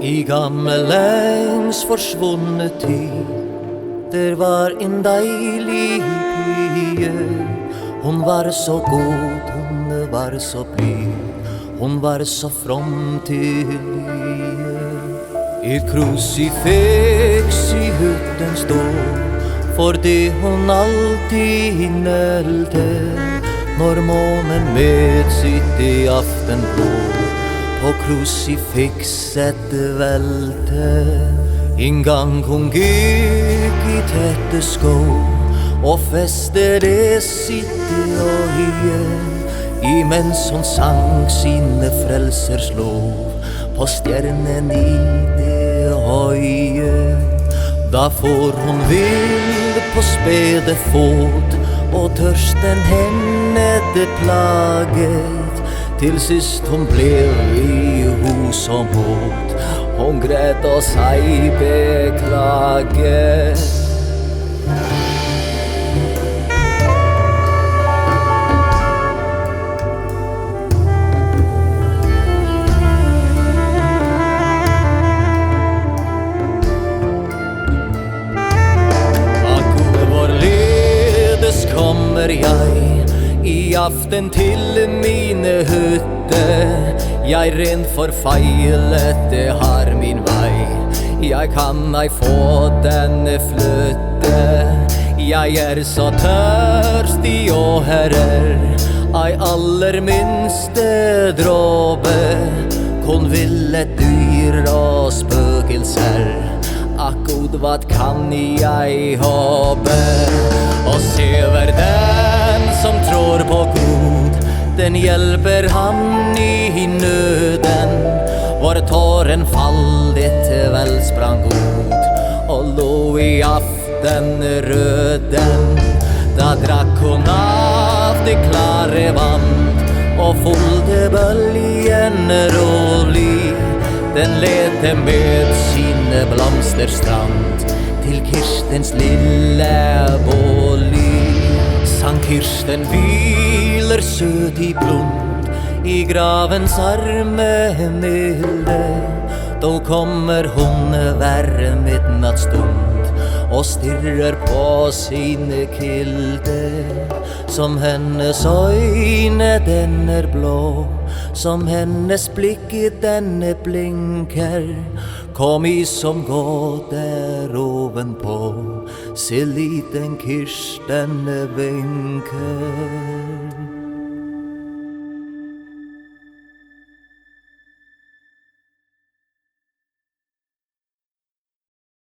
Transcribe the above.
I gammal längs försvunne tid, där var en dejlig pige. Hon var så god, hon var så blid, hon var så from till livet. Ett krucifix I hytten stod, för det hon alltid nälte. När månen med sitt I aftenblå på krucifixet välte. En gång hon gick I tätte skov och fäste det sitt öje, imens hon sang sine frälsers lov på stjärnen I det höje. Da får hon vild på spede fot och törsten henne det plaget. Till sist hon blev I hos och mot, hon grät och sig beklage. Kommer jag I aften till mine hytte. Jag rent förfejlet det har min väg. Jag kan ej få den flytte. Jag så törstig och herrer, ej allerminste dråbe. Kon ville dyra spökelser, god vad kan jag habe. Och sever den som tror på god, den hjälper han I nöden. Var tåren fallit väl sprang god och låg I aften röden. Da drack hon av det klare vand och följde böljen rolig. Den ledde med sin blomsterstrand till Kirstens lilla båli. Sankt Kirsten vilar söt I blund I gravens arme milde. Då kommer hon värre midnattsstund och stirrar på sin kilde. Som hennes öjne den blå, som hennes blick den blinkar. Kom I som går där ovenpå, se liten Kirsten vinkar.